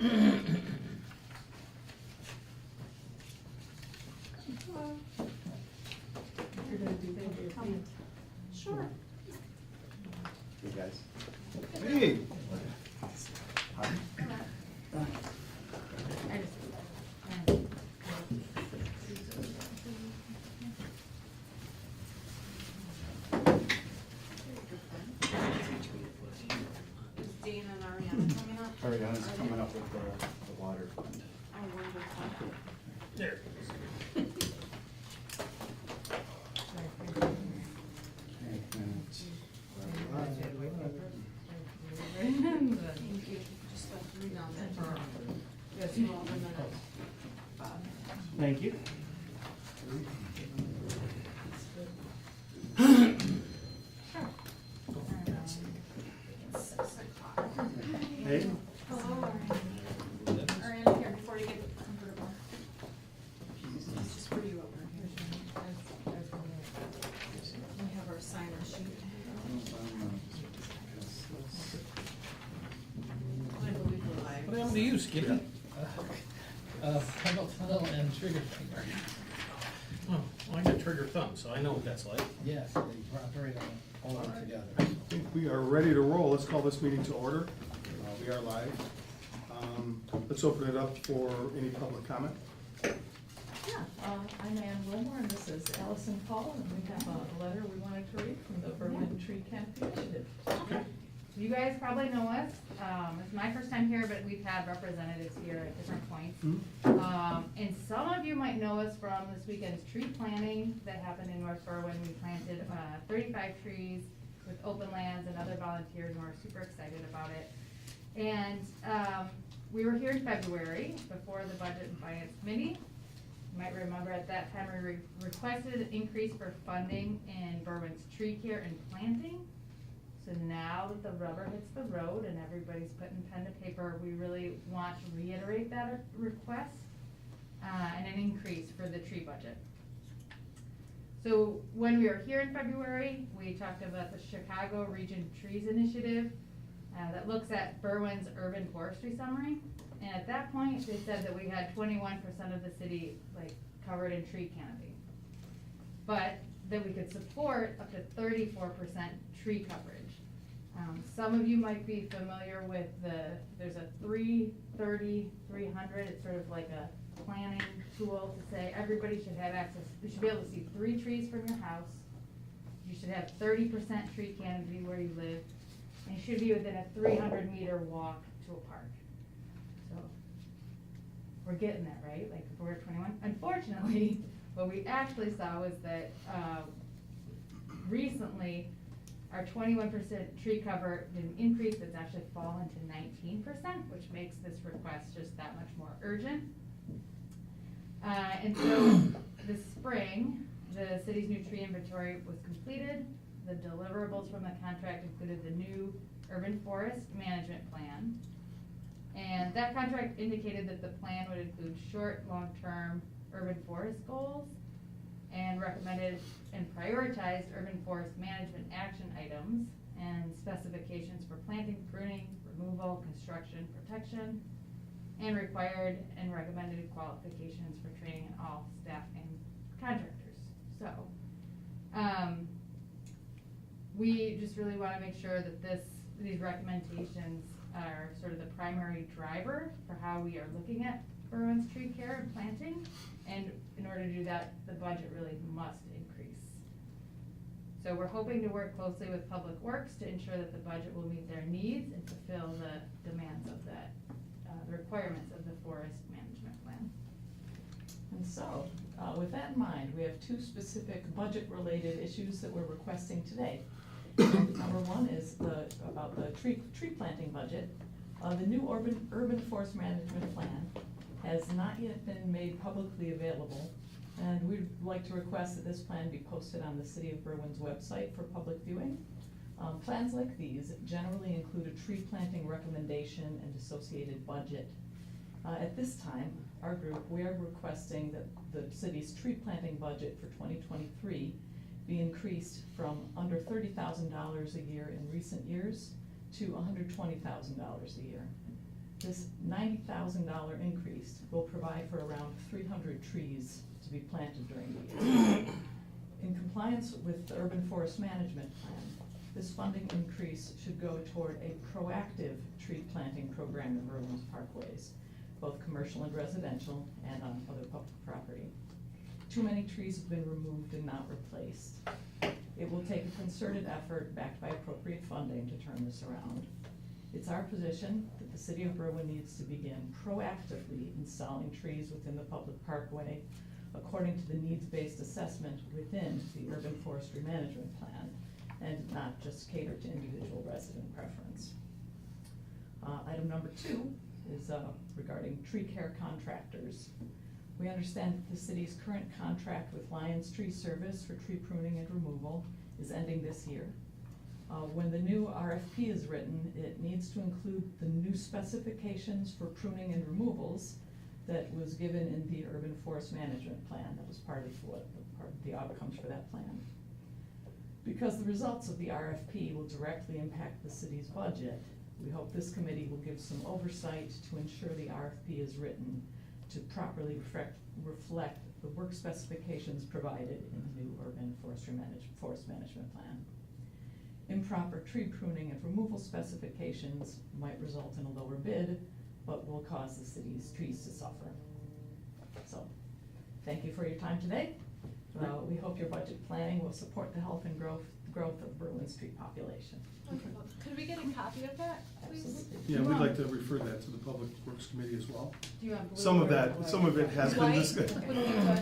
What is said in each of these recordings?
You're gonna do that, comment. Sure. Hey, guys. Hey. Hi. Is Dean and Ariana coming up? Ariana's coming up with the water fund. Oh, wonderful. There. Thank you. Just like read on that for yes, you all the minutes. Thank you. Hey. Hello. Ariana, here, before you get comfortable. It's just for you over here. We have our signer sheet. I believe we're live. What happened to you, Skippy? Carpal tunnel and trigger finger. Oh, well, I got trigger thumb, so I know what that's like. Yes, they operate all together. I think we are ready to roll. Let's call this meeting to order. We are live. Let's open it up for any public comment. Yeah, I'm Ann Wilmore, and this is Allison Paul, and we have a letter we wanted to read from the Berwyn Tree Canopy Initiative. Okay. You guys probably know us. It's my first time here, but we've had representatives here at different points. And some of you might know us from this weekend's tree planting that happened in North Berwyn. We planted 35 trees with open lands and other volunteers, and we're super excited about it. And we were here in February before the Budget and Finance Committee. You might remember at that time we requested an increase for funding in Berwyn's tree care and planting. So now that the rubber hits the road and everybody's putting pen to paper, we really want to reiterate that request and an increase for the tree budget. So when we were here in February, we talked about the Chicago Region Trees Initiative that looks at Berwyn's urban forestry summary. And at that point, they said that we had 21% of the city covered in tree canopy. But that we could support up to 34% tree coverage. Some of you might be familiar with there's a 330, 300, it's sort of like a planning tool to say everybody should have access, you should be able to see 3 trees from your house, you should have 30% tree canopy where you live, and you should be within a 300-meter walk to a park. So, we're getting that, right? Like if we're 21. Unfortunately, what we actually saw was that recently our 21% tree cover didn't increase, it's actually fallen to 19%, which makes this request just that much more urgent. And so this spring, the city's new tree inventory was completed. The deliverables from the contract included the new urban forest management plan. And that contract indicated that the plan would include short, long-term urban forest goals and recommended and prioritized urban forest management action items and specifications for planting, pruning, removal, construction, protection, and required and recommended qualifications for training in all staff and contractors. So, we just really want to make sure that these recommendations are sort of the primary driver for how we are looking at Berwyn's tree care and planting. And in order to do that, the budget really must increase. So we're hoping to work closely with Public Works to ensure that the budget will meet their needs and fulfill the demands of that, the requirements of the forest management plan. And so, with that in mind, we have 2 specific budget-related issues that we're requesting today. Number 1 is about the tree planting budget. The new urban forest management plan has not yet been made publicly available, and we'd like to request that this plan be posted on the City of Berwyn's website for public viewing. Plans like these generally include a tree planting recommendation and associated budget. At this time, our group, we are requesting that the city's tree planting budget for 2023 be increased from under $30,000 a year in recent years to $120,000 a year. This $90,000 increase will provide for around 300 trees to be planted during the year. In compliance with the Urban Forest Management Plan, this funding increase should go toward a proactive tree planting program in Berwyn's parkways, both commercial and residential, and on other public property. Too many trees have been removed and not replaced. It will take a concerted effort backed by appropriate funding to turn this around. It's our position that the city of Berwyn needs to begin proactively installing trees within the public parkway according to the needs-based assessment within the Urban Forestry Management Plan, and not just cater to individual resident preference. Item number 2 is regarding tree care contractors. We understand that the city's current contract with Lyons Tree Service for tree pruning and removal is ending this year. When the new RFP is written, it needs to include the new specifications for pruning and removals that was given in the Urban Forest Management Plan. That was part of the outcomes for that plan. Because the results of the RFP will directly impact the city's budget, we hope this committee will give some oversight to ensure the RFP is written to properly reflect the work specifications provided in the new Urban Forest Management Plan. Improper tree pruning and removal specifications might result in a lower bid, but will cause the city's trees to suffer. So, thank you for your time today. We hope your budget planning will support the health and growth of Berwyn's tree population. Okay, well, could we get a copy of that, please? Absolutely. Yeah, we'd like to refer that to the Public Works Committee as well. Do you want blue Some of or that, white? some of it has been White discussed. would be good.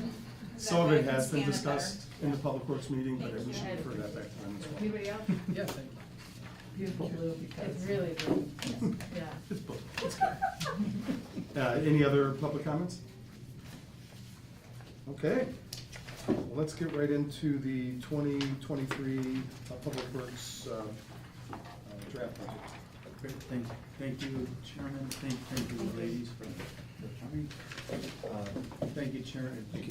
Some of That way it I can has been scan it discussed in the Public Works meeting, but Thank we you. should refer that back to them as well. Anybody else? Yeah, thank you. Beautiful blue because. It's really blue, yeah. It's both. It's good. Any other public comments? Okay, well, let's get right into the 2023 Public Works draft budget. Great, thank you, Chairman, thank you, ladies, for coming. Thank you, Chairman. Thank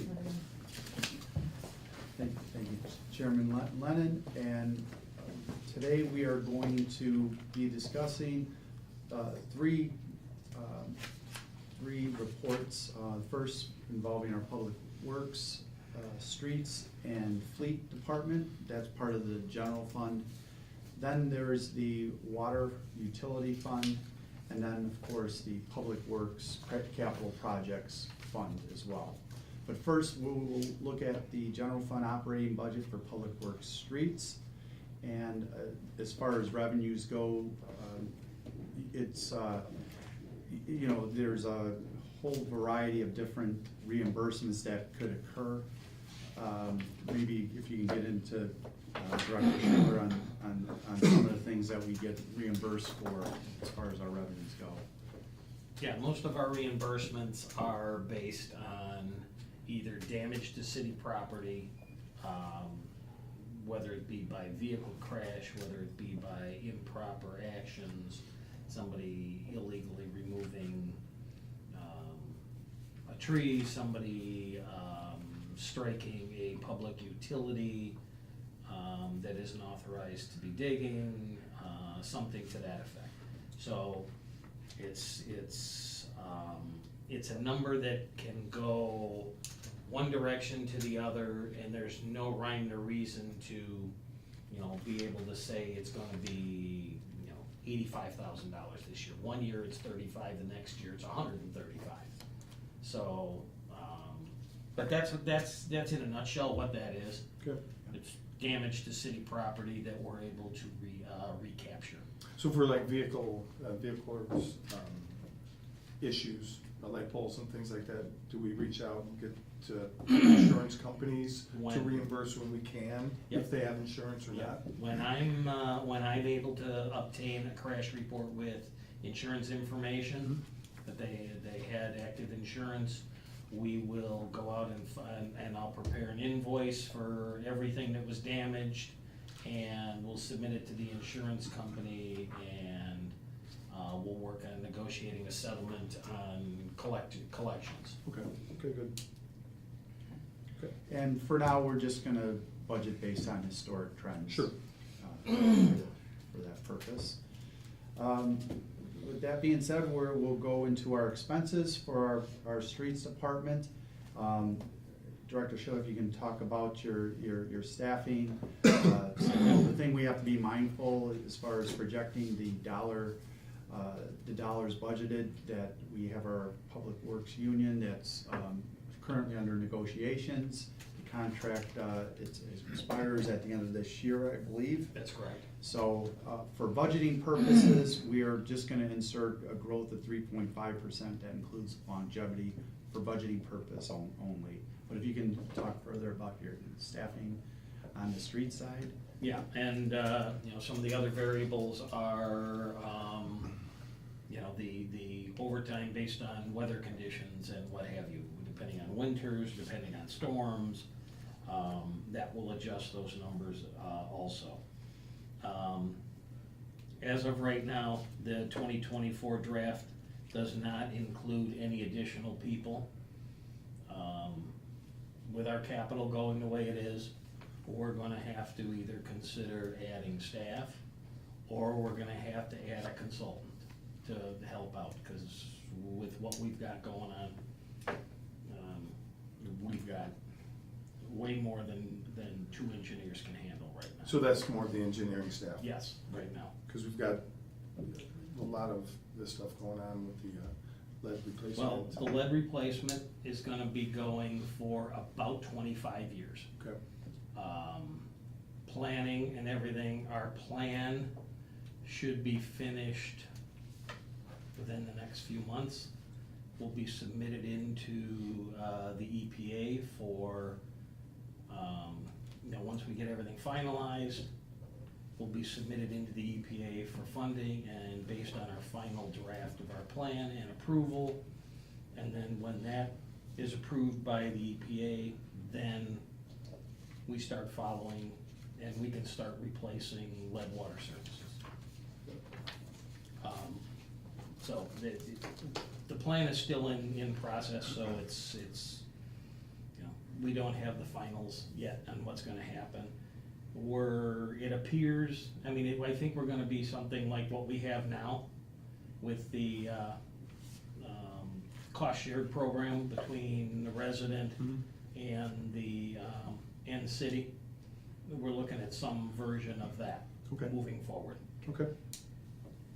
you, Chairman Lennon, and today we are going to be discussing three reports. First involving our Public Works, Streets, and Fleet Department. That's part of the general fund. Then there's the Water Utility Fund, and then, of course, the Public Works Capital Projects Fund as well. But first, we will look at the general fund operating budget for Public Works Streets. And as far as revenues go, it's, there's a whole variety of different reimbursements that could occur. Maybe if you can get into Director Schiller on some of the things that we get reimbursed for as far as our revenues go. Yeah, most of our reimbursements are based on either damage to city property, whether it be by vehicle crash, whether it be by improper actions, somebody illegally removing a tree, somebody striking a public utility that isn't authorized to be digging, something to that effect. So it's a number that can go one direction to the other, and there's no rhyme or reason to, be able to say it's gonna be, $85,000 this year. One year it's 35, the next year it's 135. So, but that's in a nutshell what that is. Okay. It's damage to city property that we're able to recapture. So for like vehicles, issues, light poles and things like that, do we reach out and get to insurance companies to When- reimburse when we can, Yep. if they have insurance or not? When I'm able to obtain a crash report with insurance information, that they had active insurance, we will go out and I'll prepare an invoice for everything that was damaged, and we'll submit it to the insurance company, and we'll work on negotiating a settlement on collections. Okay, good. Okay. And for now, we're just gonna budget based on historic trends. Sure. For that purpose. with that being said, we'll go into our expenses for our streets department. Director Schiller, if you can talk about your staffing. The thing we have to be mindful as far as projecting the dollars budgeted, that we have our Public Works Union that's currently under negotiations. The contract, it expires at the end of this year, I believe. That's correct. So for budgeting purposes, we are just gonna insert a growth of 3.5%. That includes longevity for budgeting purpose only. But if you can talk further about your staffing on the street side? Yeah, and, some of the other variables are, the overtime based on weather conditions and what have you, depending on winters, depending on storms, that will adjust those numbers, also. As of right now, the 2024 draft does not include any additional people. With our capital going the way it is, we're gonna have to either consider adding staff, or we're gonna have to add a consultant to help out, because with what we've got going on, we've got way more than 2 engineers can handle right now. So that's more of the engineering staff? Yes, right now. Because we've got a lot of this stuff going on with the lead replacement. Well, the lead replacement is gonna be going for about 25 years. Okay. Planning and everything, our plan should be finished within the next few months. Will be submitted into the EPA for, once we get everything finalized, will be submitted into the EPA for funding, and based on our final draft of our plan and approval. And then when that is approved by the EPA, then we start following, and we can start replacing lead water services. So the plan is still in process, so it's, we don't have the finals yet on what's gonna happen. It appears, I think we're gonna be something like what we have now with the cost shared program between the resident and the city. We're looking at some version of that Okay. moving forward. Okay.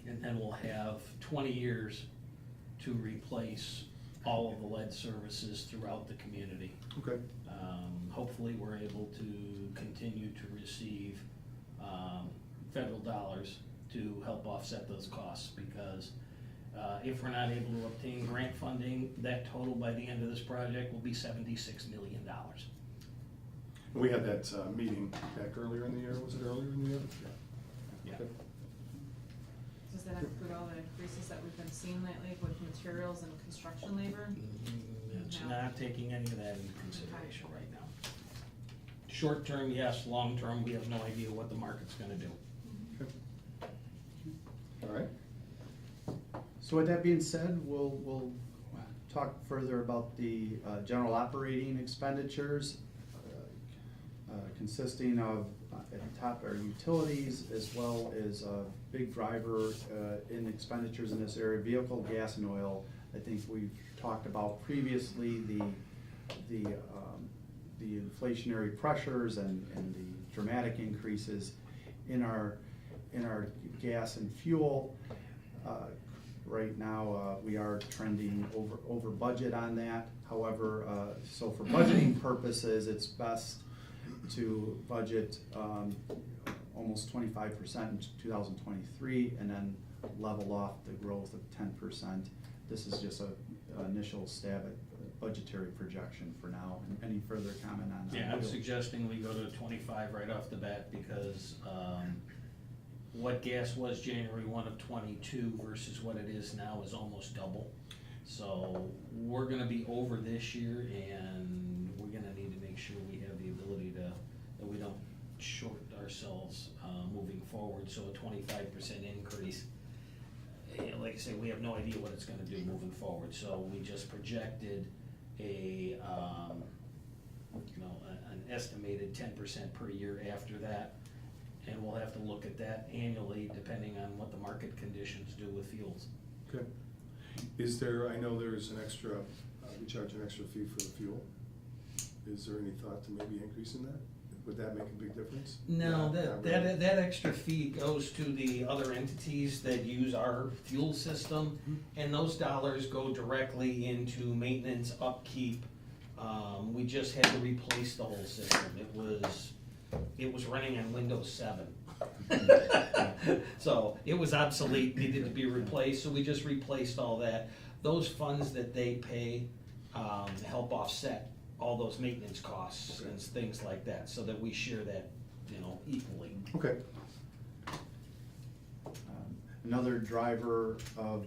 And then we'll have 20 years to replace all of the lead services throughout the community. Okay. Hopefully, we're able to continue to receive federal dollars to help offset those costs, because if we're not able to obtain grant funding, that total by the end of this project will be $76 million. We had that meeting back earlier in the year, was it earlier in the year? Yeah. Okay. Does that include all the increases that we've been seeing lately with materials and construction labor? It's No. not taking any of that into consideration right now. Short term, yes. Long term, we have no idea what the market's gonna do. Okay. All right. So with that being said, we'll talk further about the general operating expenditures, consisting of, at the top, our utilities, as well as a big driver in expenditures in this area, vehicle, gas, and oil. I think we've talked about previously the inflationary pressures and the dramatic increases in our gas and fuel. Right now, we are trending over budget on that. However, so for budgeting purposes, it's best to budget almost 25% in 2023, and then level off the growth of 10%. This is just an initial stab at budgetary projection for now. And any further comment on that? Yeah, I'm suggesting we go to 25 right off the bat, because what gas was January 1 of 22 versus what it is now is almost double. So we're gonna be over this year, and we're gonna need to make sure we have the ability that we don't short ourselves moving forward. So a 25% increase, like I say, we have no idea what it's gonna do moving forward. So we just projected an estimated 10% per year after that. And we'll have to look at that annually, depending on what the market conditions do with fuels. Okay. Is there, I know there's an extra, we charge an extra fee for the fuel. Is there any thought to maybe increasing that? Would that make a big difference? No, Not that really. extra fee goes to the other entities that use our fuel system, and those dollars go directly into maintenance, upkeep. We just had to replace the whole system. It was running on Windows 7. So it was obsolete, needed to be replaced, so we just replaced all that. Those funds that they pay help offset all those maintenance costs and things like that, so that we share that, equally. Okay. Another driver of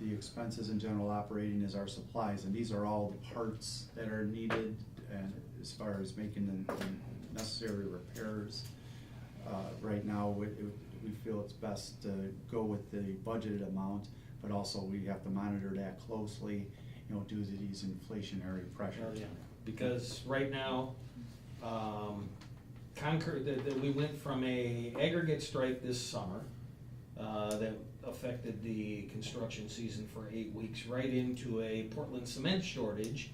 the expenses in general operating is our supplies, and these are all the parts that are needed, and as far as making the necessary repairs. Right now, we feel it's best to go with the budgeted amount, but also we have to monitor that closely, due to these inflationary pressures. Yeah, because right now, we went from a aggregate strike this summer, that affected the construction season for 8 weeks, right into a Portland cement shortage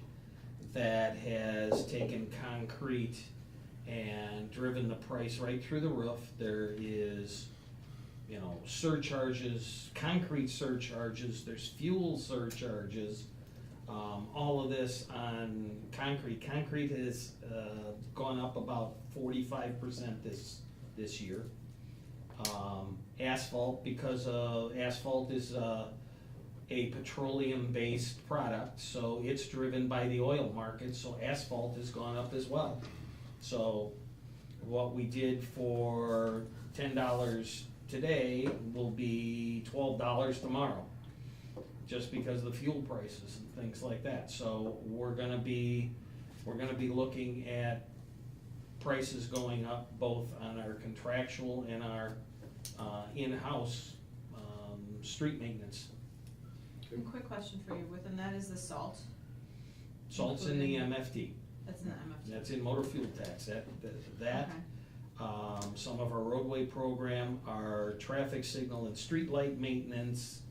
that has taken concrete and driven the price right through the roof. There is, surcharges, concrete surcharges, there's fuel surcharges, all of this on concrete. Concrete has gone up about 45% this year. Asphalt, because asphalt is a petroleum-based product, so it's driven by the oil market, so asphalt has gone up as well. So what we did for $10 today will be $12 tomorrow, just because of the fuel prices and things like that. So we're gonna be looking at prices going up both on our contractual and our in-house street maintenance. Quick question for you, within that is the salt, Salt's in the MFT. that's in the MFT. That's in motor fuel tax. That Okay. some of our roadway program, our traffic signal and street light maintenance,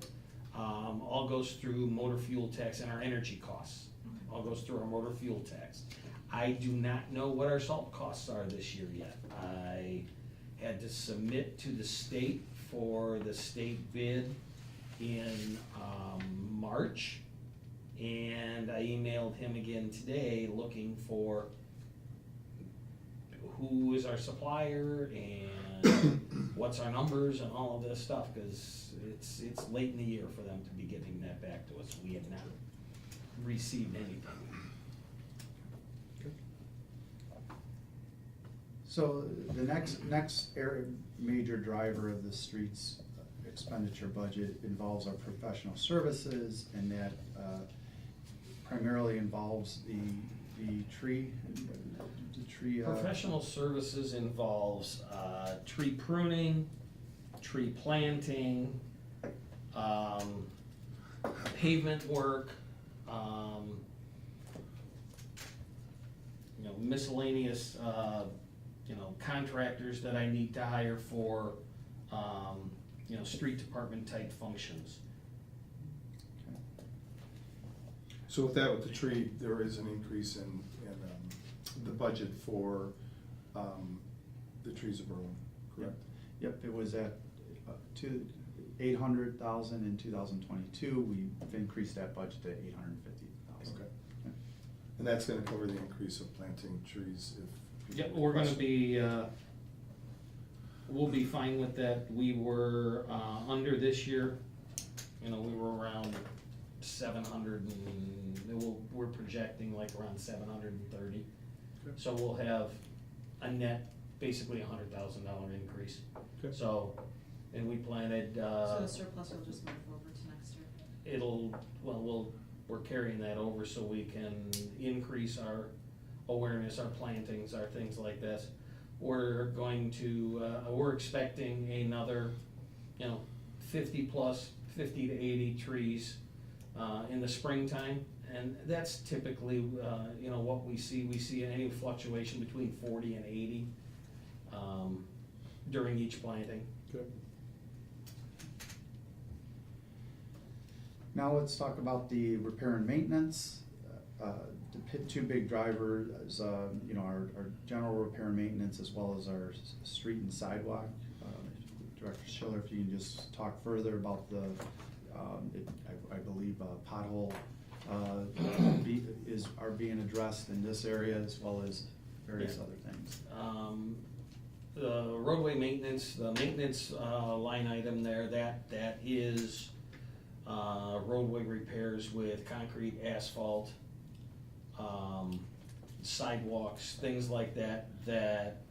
all goes through motor fuel tax, and our energy costs all goes through our motor fuel tax. I do not know what our salt costs are this year yet. I had to submit to the state for the state bid in March, and I emailed him again today looking for who is our supplier and what's our numbers and all of this stuff, because it's late in the year for them to be giving that back to us. We have not received anything. So the next major driver of the streets expenditure budget involves our professional services, and that primarily involves the tree. Professional services involves tree pruning, tree planting, pavement work, miscellaneous contractors that I need to hire for street department type functions. So with that, with the tree, there is an increase in the budget for the trees of Berwyn, correct? Yep, it was at $800,000 in 2022. We've increased that budget to $850,000. Okay. And that's gonna cover the increase of planting trees if. Yep, we're gonna be, we'll be fine with that. We were under this year, we were around 700 and we're projecting like around 730. Okay. So we'll have a net, basically $100,000 increase. Okay. So, and we planted, So the surplus will just move over to next year? we're carrying that over so we can increase our awareness, our plantings, our things like this. We're going to, we're expecting another, 50 to 80 trees in the springtime. And that's typically, what we see. We see any fluctuation between 40 and 80 during each planting. Okay. Now let's talk about the repair and maintenance. Two big drivers, our general repair and maintenance as well as our street and sidewalk. Director Schiller, if you can just talk further about I believe pothole are being addressed in this area as well as various other things. The roadway maintenance, the maintenance line item there, that is roadway repairs with concrete, asphalt, sidewalks, things like that, that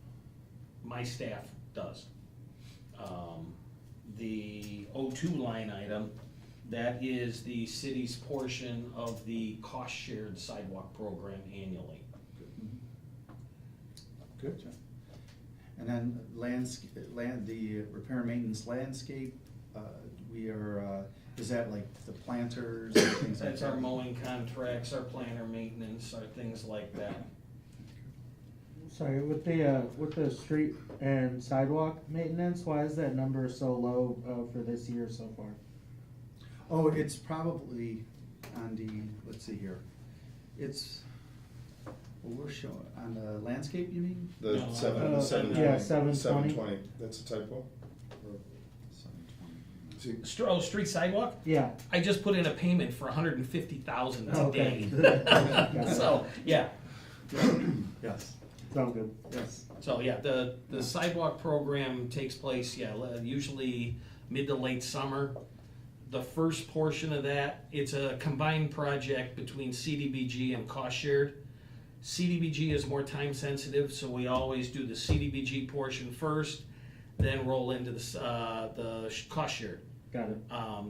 my staff does. The O2 line item, that is the city's portion of the cost-shared sidewalk program annually. Good. And then the repair and maintenance landscape, is that like the planters and things like that? That's our mowing contracts, our planter maintenance, our things like that. Sorry, with the street and sidewalk maintenance, why is that number so low for this year so far? Oh, it's probably on let's see here. We're showing, on the landscape, you mean? The No, seven yeah, 720, 720. that's a typo? Or- 720. See, Street sidewalk? Yeah. I just put in a payment for $150,000 Okay. today. So, yeah. Yes, Sounds good. yes. So, yeah, the sidewalk program takes place, usually mid to late summer. The first portion of that, it's a combined project between CDBG and cost shared. CDBG is more time sensitive, so we always do the CDBG portion first, then roll into the cost shared. Got it.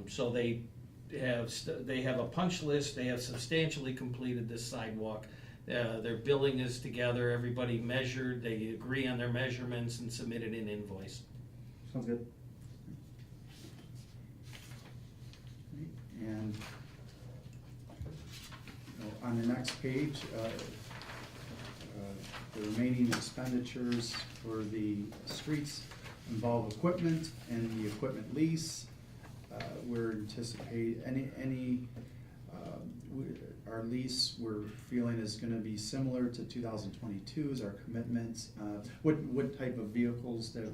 So they have a punch list, they have substantially completed this sidewalk. Their billing is together, everybody measured, they agree on their measurements and submitted an invoice. Sounds good. And on the next page, the remaining expenditures for the streets involve equipment and the equipment lease. We're anticipating our lease we're feeling is gonna be similar to 2022's, our commitments. What type of vehicles that,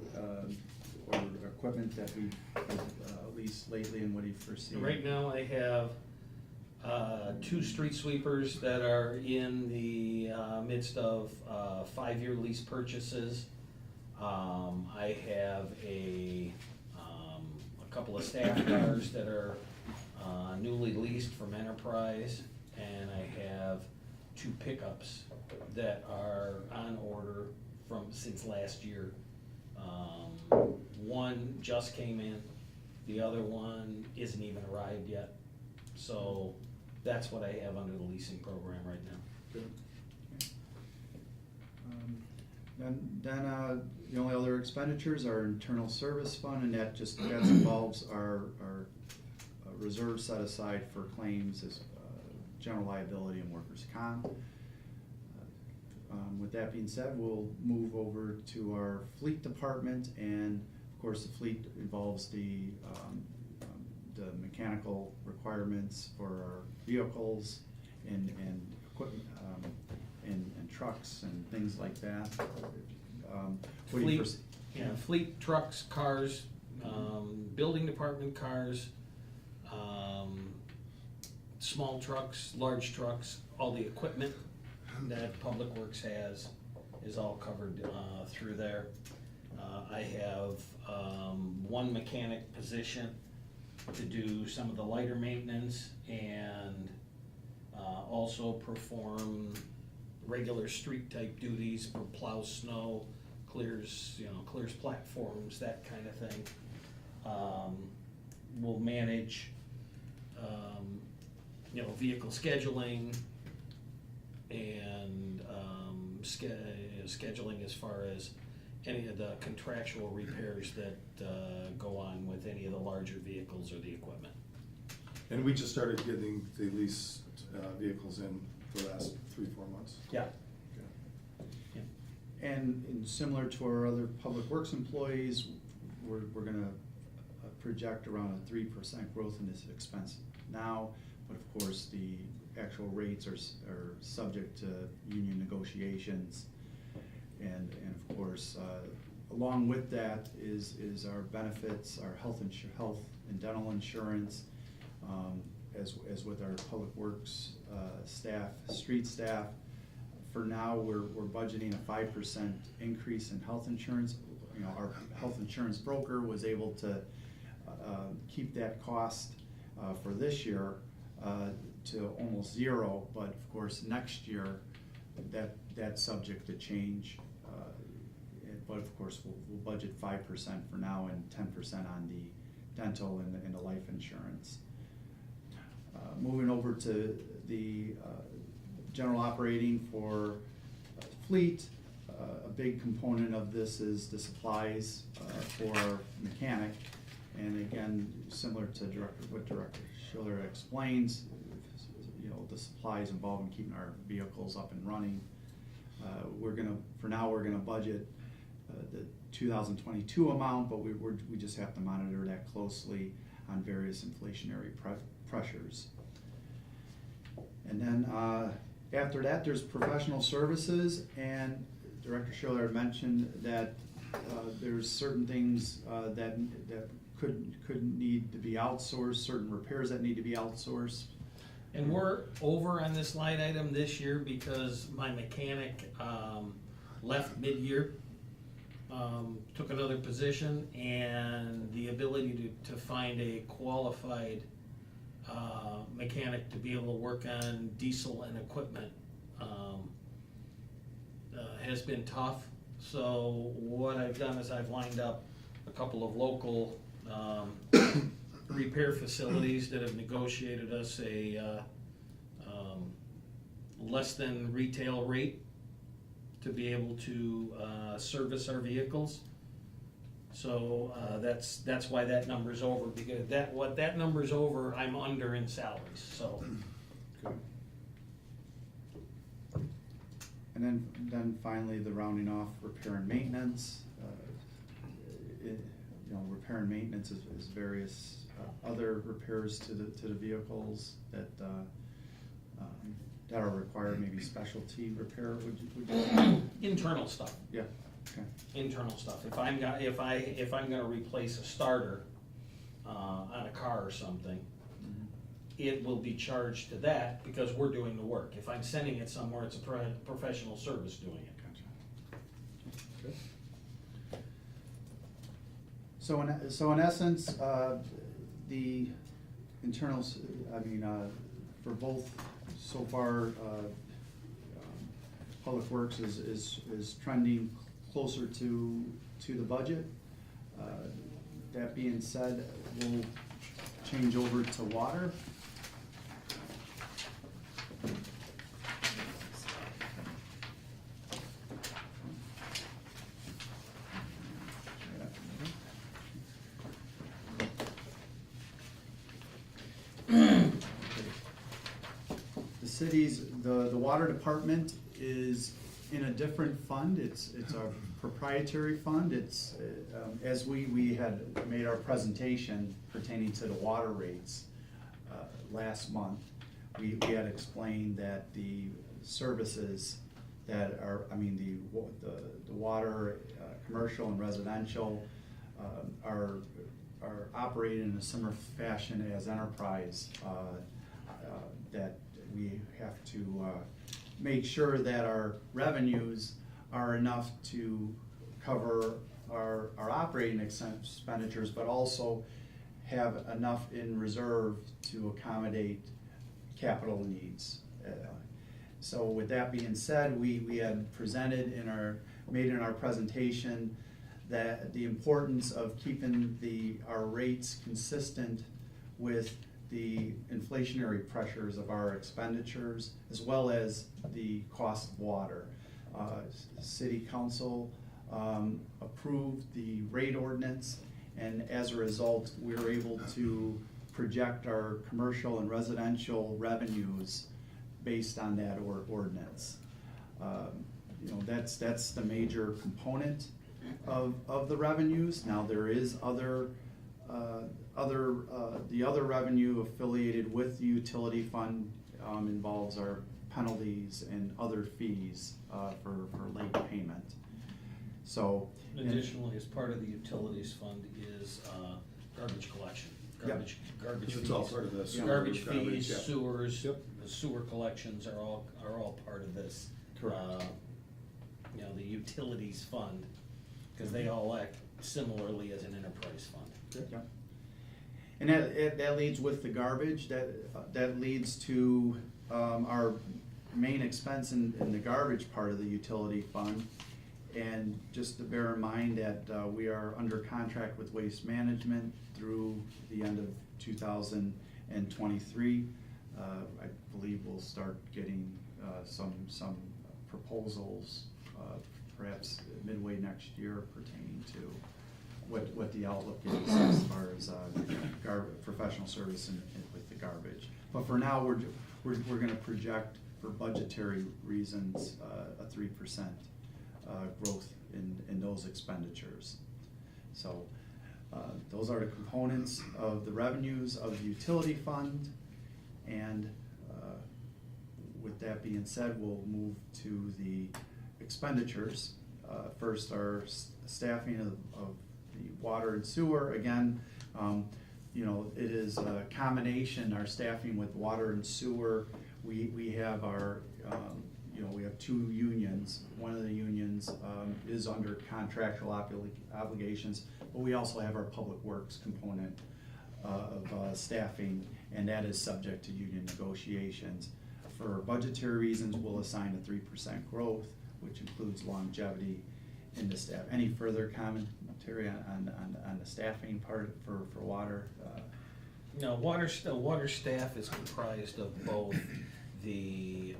or equipment that we leased lately, and what do you foresee? Right now I have 2 street sweepers that are in the midst of 5-year lease purchases. I have a couple of staff cars that are newly leased from Enterprise, and I have 2 pickups that are on order since last year. One just came in, the other one isn't even arrived yet. So that's what I have under the leasing program right now. Good. Then the only other expenditures are internal service fund, and that involves our reserve set aside for claims as general liability and workers' comp. With that being said, we'll move over to our fleet department, and of course the fleet involves the mechanical requirements for our vehicles and equipment and trucks and things like that. What do you foresee? Fleet, trucks, cars, building department cars, small trucks, large trucks, all the equipment that Public Works has is all covered through there. I have 1 mechanic position to do some of the lighter maintenance and also perform regular street type duties for plows snow, clears platforms, that kind of thing. We'll manage vehicle scheduling and scheduling as far as any of the contractual repairs that go on with any of the larger vehicles or the equipment. and we just started getting the lease vehicles in the last 3-4 months. Yeah. And similar to our other public works employees, we're gonna project around a 3% growth in this expense now, but of course, the actual rates are subject to union negotiations. And of course, along with that is our benefits, our health and dental insurance, as with our public works staff, street staff. For now, we're budgeting a 5% increase in health insurance. You know, our health insurance broker was able to keep that cost for this year to almost zero, but of course, next year, that's subject to change. But of course, we'll budget 5% for now and 10% on the dental and the life insurance. Moving over to the general operating for fleet, a big component of this is the supplies for our mechanic. And again, similar to what Director Schiller explains, you know, the supplies involved in keeping our vehicles up and running. For now, we're gonna budget the 2022 amount, but we just have to monitor that closely on various inflationary pressures. And then after that, there's professional services, and Director Schiller had mentioned that there's certain things that could need to be outsourced, certain repairs that need to be outsourced. And we're over on this line item this year because my mechanic left mid-year, took another position, and the ability to find a qualified mechanic to be able to work on diesel and equipment has been tough. So what I've done is I've lined up a couple of local repair facilities that have negotiated us a less than retail rate to be able to service our vehicles. So that's why that number's over, because that number's over, I'm under in salaries, so. Okay. And then finally, the rounding off repair and maintenance. Repair and maintenance is various other repairs to the vehicles that are required, maybe specialty repair. Would you? Internal stuff. Yeah. Okay. Internal stuff. If I'm gonna replace a starter on a car or something, it will be charged to that because we're doing the work. If I'm sending it somewhere, it's a professional service doing it. Gotcha. Good. So in essence, the internals, for both so far, Public Works is trending closer to the budget. That being said, we'll change over to water. The water department is in a different fund. It's our proprietary fund. It's as we had made our presentation pertaining to the water rates last month. We had explained that the services that are, the water, commercial and residential, are operated in a similar fashion as enterprise. That we have to make sure that our revenues are enough to cover our operating expenditures, but also have enough in reserve to accommodate capital needs. So with that being said, we had made in our presentation that the importance of keeping our rates consistent with the inflationary pressures of our expenditures, as well as the cost of water. City Council approved the rate ordinance, and as a result, we were able to project our commercial and residential revenues based on that ordinance. That's the major component of the revenues. Now, there is other The other revenue affiliated with the utility fund involves our penalties and other fees for late payment. So. Additionally, as part of the utilities fund is garbage collection. Garbage fees. It's all part of this. Garbage fees, yeah. sewers, Yep. the sewer collections are all part of this. Correct. You know, the utilities fund, because they all act similarly as an enterprise fund. Yeah. And that leads with the garbage, that leads to our main expense in the garbage part of the utility fund. And just to bear in mind that we are under contract with Waste Management through the end of 2023. I believe we'll start getting some proposals perhaps midway next year pertaining to what the outlook is as far as professional service with the garbage. But for now, we're gonna project for budgetary reasons a 3% growth in those expenditures. So those are the components of the revenues of the utility fund. And with that being said, we'll move to the expenditures. First, our staffing of the water and sewer. Again, you know, it is a combination, our staffing with water and sewer. We have our, you know, we have two unions. One of the unions is under contractual obligations, but we also have our public works component of staffing, and that is subject to union negotiations. For budgetary reasons, we'll assign a 3% growth, which includes longevity in the staff. Any further commentary on the staffing part for water? No, water staff is comprised of both the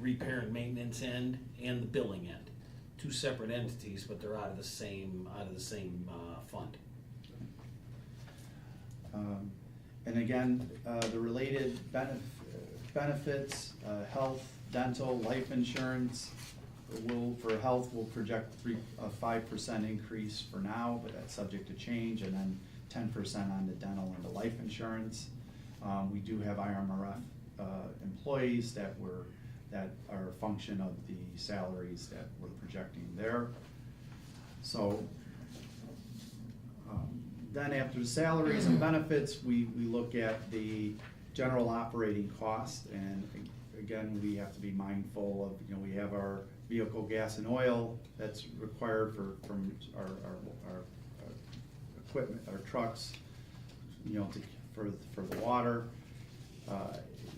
repair and maintenance end and the billing end. Two separate entities, but they're out of the same fund. And again, the related benefits, health, dental, life insurance. For health, we'll project a 5% increase for now, but that's subject to change, and then 10% on the dental and the life insurance. We do have IMRF employees that are a function of the salaries that we're projecting there. So then after the salaries and benefits, we look at the general operating cost, and again, we have to be mindful of, you know, we have our vehicle gas and oil that's required from our equipment, our trucks, you know, for the water.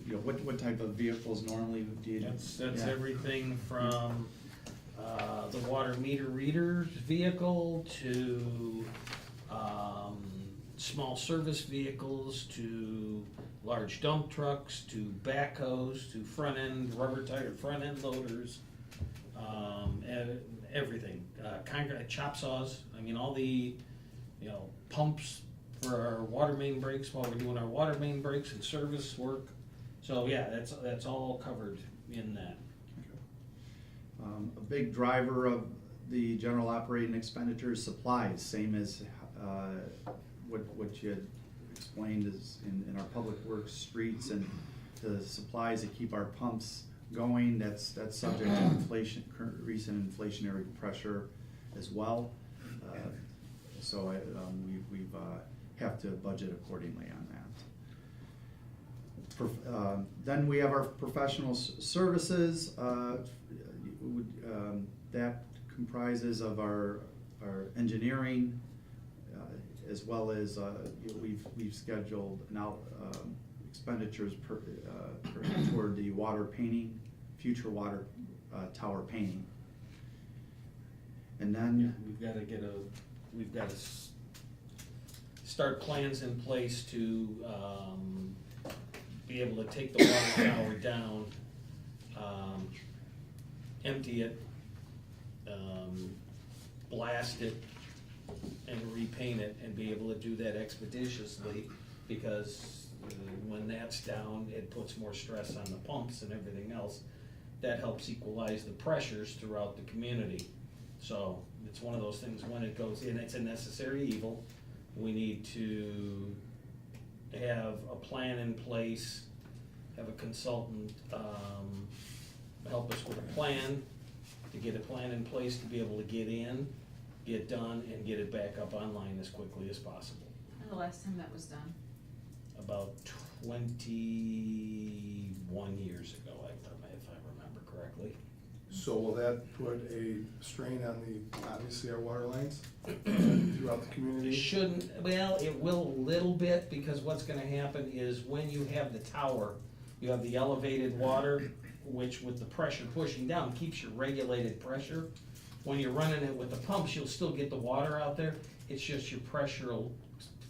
You know, what type of vehicles normally do you? That's yeah. everything from the water meter reader's vehicle to small service vehicles to large dump trucks to backhoes to rubber tire front end loaders, everything. Concrete chop saws. I mean, all the, you know, pumps for our water main breaks while we're doing our water main breaks and service work. So yeah, that's all covered in that. A big driver of the general operating expenditures, supplies, same as what you had explained is in our public works, streets, and the supplies that keep our pumps going. That's subject to inflation, recent inflationary pressure as well. So we have to budget accordingly on that. Then we have our professional services. That comprises of our engineering, as well as we've scheduled expenditures toward the water painting, future water tower painting. And then we've got to start plans in place to be able to take the water tower down, empty it, blast it, and repaint it, and be able to do that expeditiously, because when that's down, it puts more stress on the pumps and everything else. That helps equalize the pressures throughout the community. So it's one of those things, when it goes in, it's a necessary evil. We need to have a plan in place, have a consultant, help us with a plan, to get a plan in place to be able to get in, get done, and get it back up online as quickly as possible. And the last time that was done? About 21 years ago, if I remember correctly. So will that put a strain on obviously our water lines throughout the It community? shouldn't, well, it will a little bit, because what's gonna happen is when you have the tower, you have the elevated water, which with the pressure pushing down, keeps your regulated pressure. When you're running it with the pumps, you'll still get the water out there, it's just your pressure will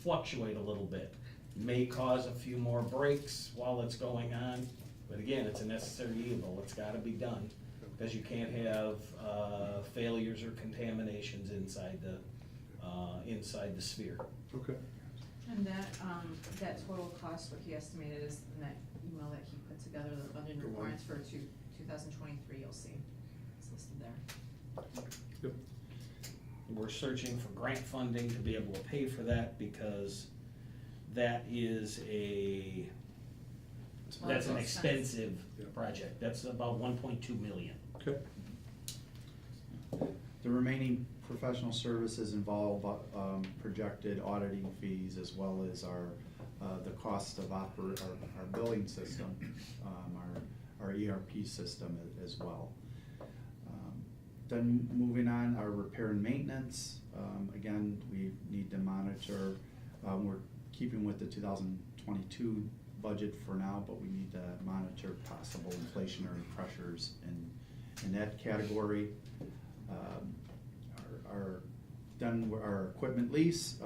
fluctuate a little bit. May cause a few more breaks while it's going on, but again, it's a necessary evil, it's gotta be done. Because you can't have failures or contaminations inside the sphere. Okay. And that total cost, what he estimated is in that email that he put together, the budget The one. requirements for 2023, you'll see. It's listed there. Yep. We're searching for grant funding to be able to pay for that, because that is that's an expensive Yeah. project. That's about 1.2 million. Okay. The remaining professional services involve projected auditing fees, as well as the cost of our billing system, our ERP system as well. Then moving on, our repair and maintenance, again, we need to monitor, we're keeping with the 2022 budget for now, but we need to monitor possible inflationary pressures in that category. Our equipment lease,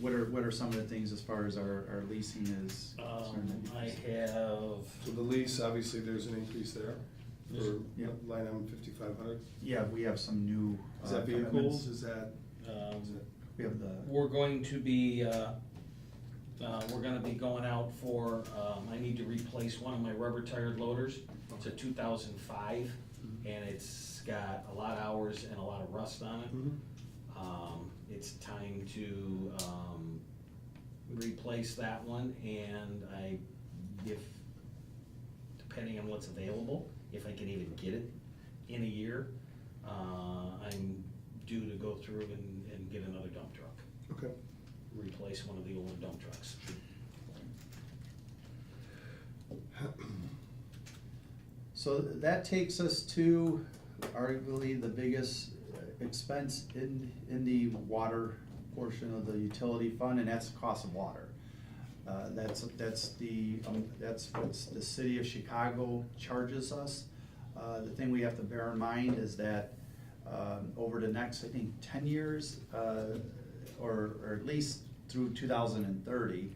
what are some of the things as far as our leasing is concerned? I have, So the lease, obviously, there's an increase there for Yep. line item 5,500. Yeah, we have some new Is that vehicles? commitments. Is that? We have the, we're going to be going out for, I need to replace one of my rubber tired loaders. It's a 2005, and it's got a lot of hours and a lot of rust on it. It's time to replace that one, and depending on what's available, if I can even get it in a year, I'm due to go through and get another dump truck. Okay. Replace one of the older dump trucks. so that takes us to arguably the biggest expense in the water portion of the utility fund, and that's the cost of water. That's what the city of Chicago charges us. The thing we have to bear in mind is that over the next, I think, 10 years, or at least through 2030,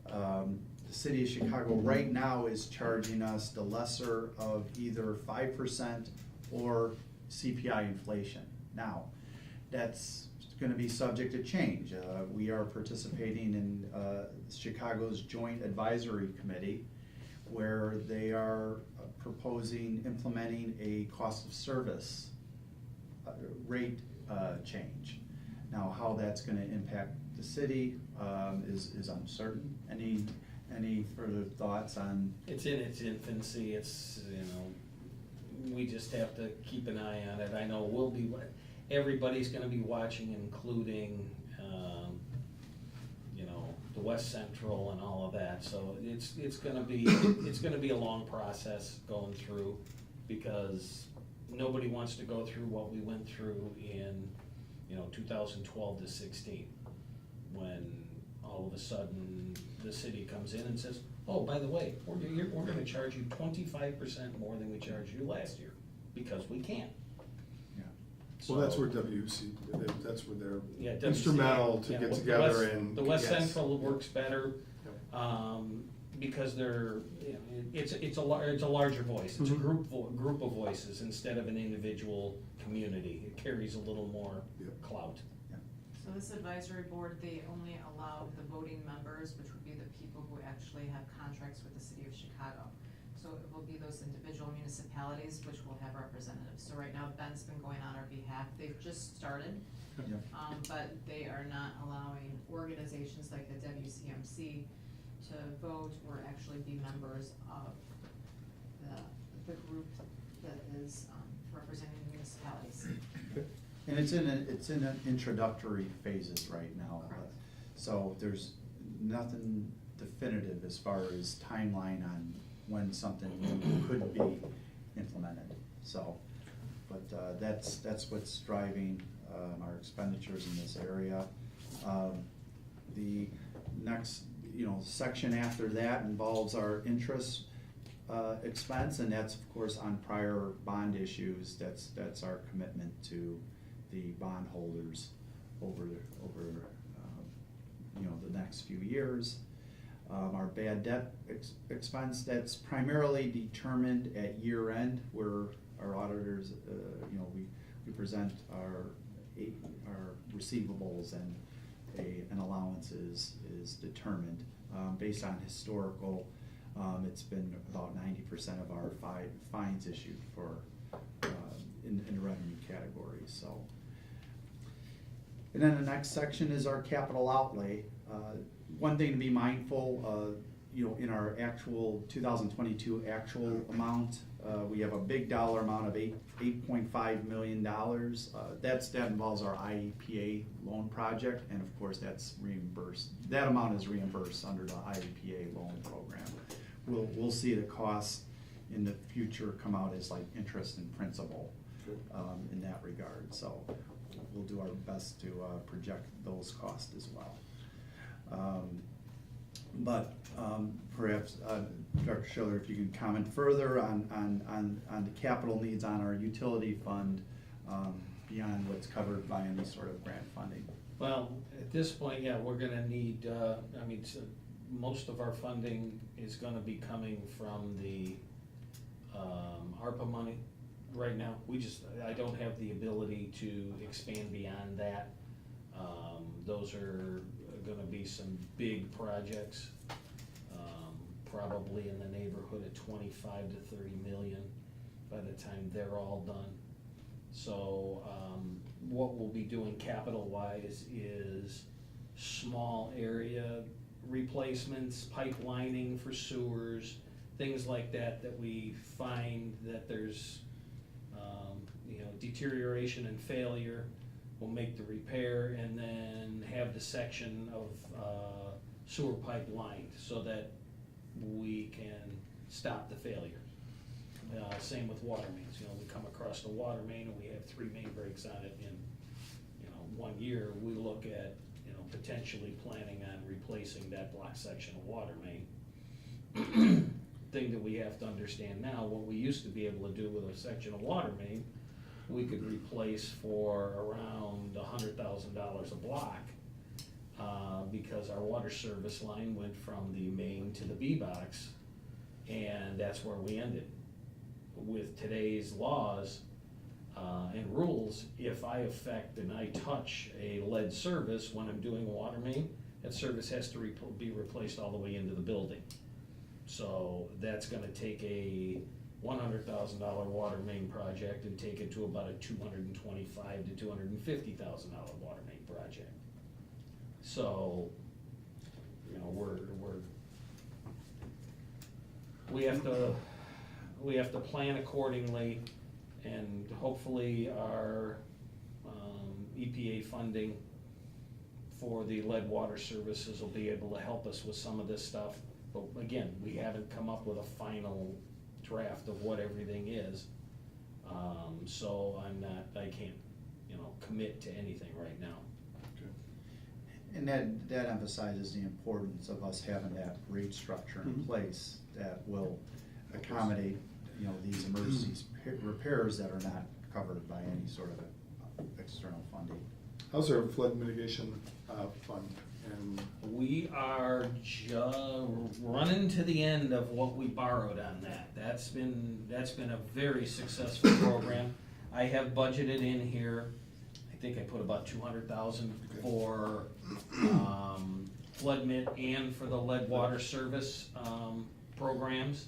the city of Chicago right now is charging us the lesser of either 5% or CPI inflation. Now, that's gonna be subject to change. We are participating in Chicago's Joint Advisory Committee, where they are proposing implementing a cost of service rate change. Now, how that's gonna impact the city is uncertain. Any further thoughts on? It's in its infancy, we just have to keep an eye on it. I know everybody's gonna be watching, including, the West Central and all of that, so it's gonna be a long process going through, because nobody wants to go through what we went through in, 2012 to 16, when all of a sudden the city comes in and says, oh, by the way, we're gonna charge you 25% more than we charged you last year, because we can. Yeah. Well, that's So- where WC, that's where they're Yeah, WCA, instrumental to yeah, get the together West- and. The West yes. Central works better, Yep. because they're, it's a larger voice, it's a Mhm. group of voices instead of an individual community. It carries a little more Yep. clout. So this advisory board, they only allow the voting members, which would be the people who actually have contracts with the city of Chicago. So it will be those individual municipalities which will have representatives. So right now, Ben's been going on our behalf. They've just started, Yeah. but they are not allowing organizations like the WCMC to vote or actually be members of the group that is representing the municipalities. And it's in an introductory phases right now. Correct. So there's nothing definitive as far as timeline on when something new could be implemented. So, but that's what's driving our expenditures in this area. The next, section after that involves our interest expense, and that's of course on prior bond issues. That's our commitment to the bondholders over the next few years. Our bad debt expense, that's primarily determined at year end, where our auditors, we present our receivables, and an allowance is determined based on historical. It's been about 90% of our fines issued for in the revenue category. So, and then the next section is our capital outlay. One thing to be mindful, in our actual 2022 actual amount, we have a big dollar amount of $8.5 million. That involves our IEPA loan project, and of course that's reimbursed. That amount is reimbursed under the IEPA loan program. We'll see the costs in the future come out as like interest and principal in that regard. So we'll do our best to project those costs as well. But perhaps, Dr. Schiller, if you can comment further on the capital needs on our utility fund beyond what's covered by any sort of grant funding. Well, at this point, yeah, we're gonna need, most of our funding is gonna be coming from the ARPA money right now. I don't have the ability to expand beyond that. Those are gonna be some big projects, probably in the neighborhood of 25 to 30 million by the time they're all done. So what we'll be doing capital-wise is small area replacements, pipelining for sewers, things like that we find that there's deterioration and failure. We'll make the repair and then have the section of sewer pipe lined so that we can stop the failure. Same with water mains. We come across the water main and we have 3 main breaks on it in 1 year. We look at potentially planning on replacing that block section of water main. Thing that we have to understand now, what we used to be able to do with a section of water main, we could replace for around $100,000 a block, because our water service line went from the main to the B box, and that's where we ended. With today's laws and rules, if I affect and I touch a lead service when I'm doing a water main, that service has to be replaced all the way into the building. So that's gonna take a $100,000 water main project and take it to about a $225,000 to $250,000 water main project. So, we have to plan accordingly, and hopefully our EPA funding for the lead water services will be able to help us with some of this stuff. But again, we haven't come up with a final draft of what everything is. So I can't, commit to anything right now. And that emphasizes the importance of us having that rate structure in place that will accommodate, these emergency repairs that are not covered by any sort of external funding. How's our flood mitigation fund? And We are running to the end of what we borrowed on that. That's been a very successful program. I have budgeted in here, I think I put about 200,000 for flood mit and for the lead water service programs.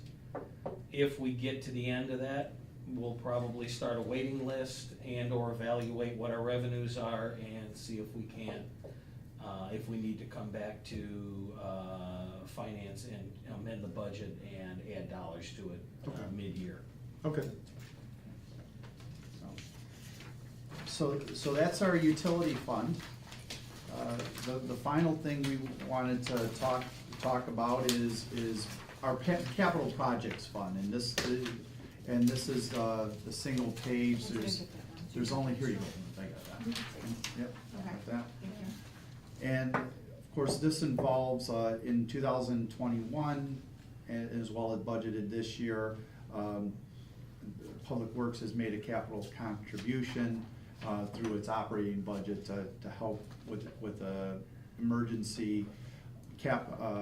If we get to the end of that, we'll probably start a waiting list and/or evaluate what our revenues are and see if we can't, if we need to come back to finance and amend the budget and add dollars to it mid-year. Okay. So that's our utility fund. The final thing we wanted to talk about is our capital projects fund, and this is the single page. There's only, here you go. I got that. Yep, I got that. And of course, this involves in 2021, as well as budgeted this year. Public Works has made a capital contribution through its operating budget to help with emergency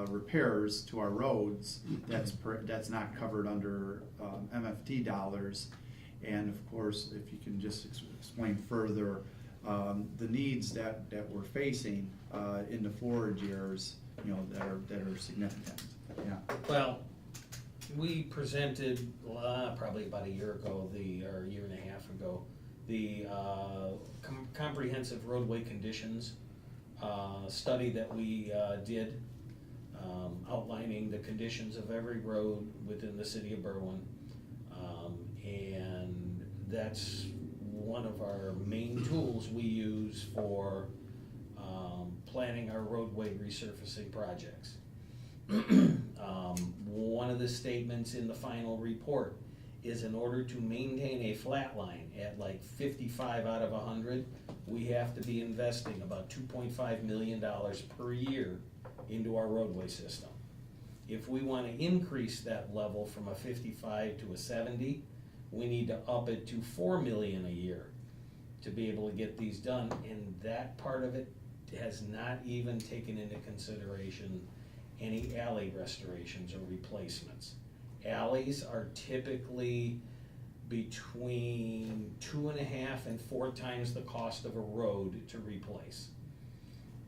repairs to our roads. That's not covered under MFT dollars. And of course, if you can just explain further the needs that we're facing in the forward years, that are significant. Yeah. Well, we presented probably about a year ago, or a year and a half ago, the comprehensive roadway conditions study that we did, outlining the conditions of every road within the city of Berwyn. And that's one of our main tools we use for planning our roadway resurfacing projects. One of the statements in the final report is in order to maintain a flat line at like 55 out of 100, we have to be investing about $2.5 million per year into our roadway system. If we want to increase that level from a 55 to a 70, we need to up it to $4 million a year to be able to get these done, and that part of it has not even taken into consideration any alley restorations or replacements. Alleys are typically between 2.5 and 4 times the cost of a road to replace.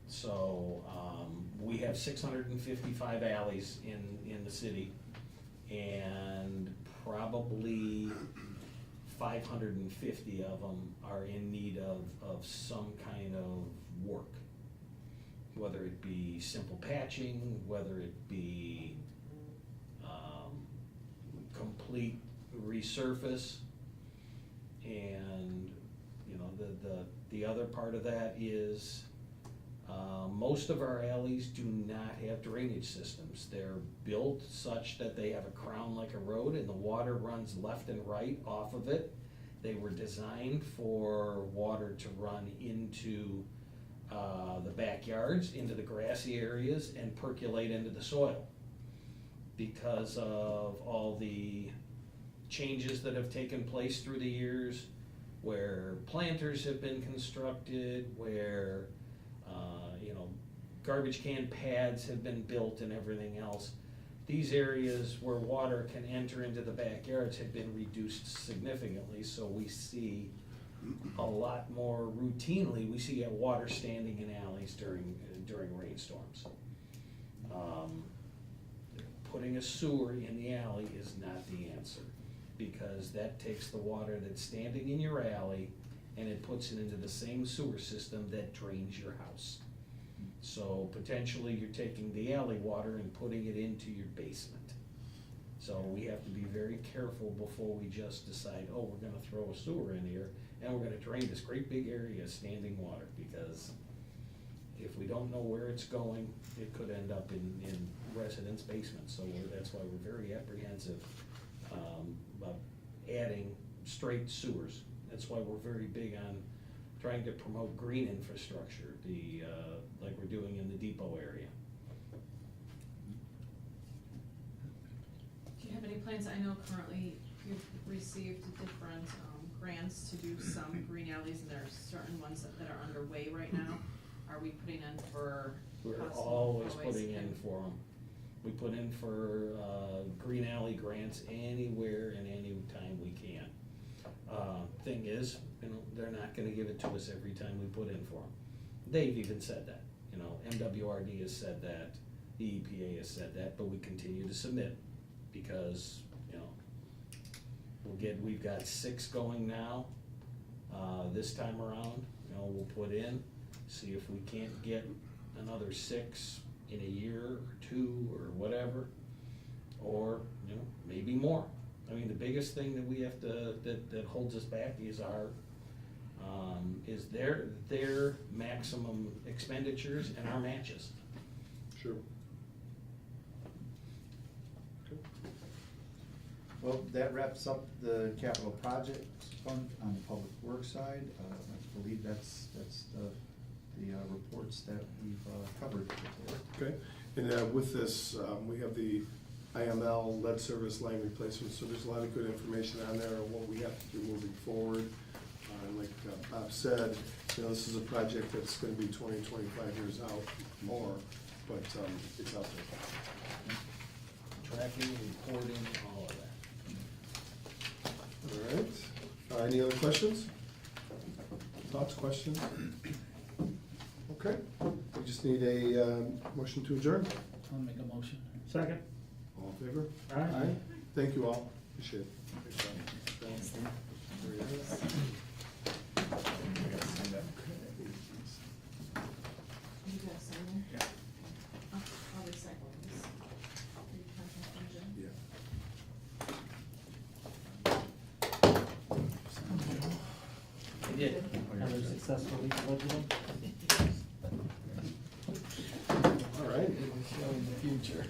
So we have 655 alleys in the city, and probably 550 of them are in need of some kind of work. Whether it be simple patching, whether it be complete resurface, and the other part of that is most of our alleys do not have drainage systems. They're built such that they have a crown like a road and the water runs left and right off of it. They were designed for water to run into the backyards, into the grassy areas, and percolate into the soil. Because of all the changes that have taken place through the years, where planters have been constructed, where garbage can pads have been built and everything else, these areas where water can enter into the backyards have been reduced significantly. So we see a lot more routinely, we see water standing in alleys during rainstorms. Putting a sewer in the alley is not the answer, because that takes the water that's standing in your alley and it puts it into the same sewer system that drains your house. So potentially you're taking the alley water and putting it into your basement. So we have to be very careful before we just decide, oh, we're gonna throw a sewer in here and we're gonna drain this great big area of standing water, because if we don't know where it's going, it could end up in residents' basements. So that's why we're very apprehensive about adding straight sewers. That's why we're very big on trying to promote green infrastructure, like we're doing in the depot area. Do you have any plans? I know currently you've received different grants to do some green alleys, and there are certain ones that are underway right now. Are we putting in for We're possible always OAs? putting in for them. We put in for green alley grants anywhere and any time we can. Thing is, they're not gonna give it to us every time we put in for them. They've even said that, MWRD has said that, the EPA has said that, but we continue to submit because we've got 6 going now, this time around, we'll put in, see if we can't get another 6 in a year or 2 or whatever, or, maybe more. I mean, the biggest thing that we have to, that holds us back is is their maximum expenditures and our matches. Sure. Okay. Well, that wraps up the capital projects fund on the public works side. I believe that's the reports that we've covered before. Okay, and with this, we have the IML lead service line replacement, so there's a lot of good information on there on what we have to do moving forward. And like Bob said, this is a project that's gonna be 20, 25 years out more, but it's out there. Tracking, reporting, all of that. All right, any other questions? Thoughts, questions? Okay, we just need a motion to adjourn. I'll make a motion. Second. All in favor? Aye. Thank you all, appreciate it. Thanks. Very nice. You guys sign them? Yeah. I'll recycle this. Yeah. I did. Another successful week of budgeting. All right. It will show in the future.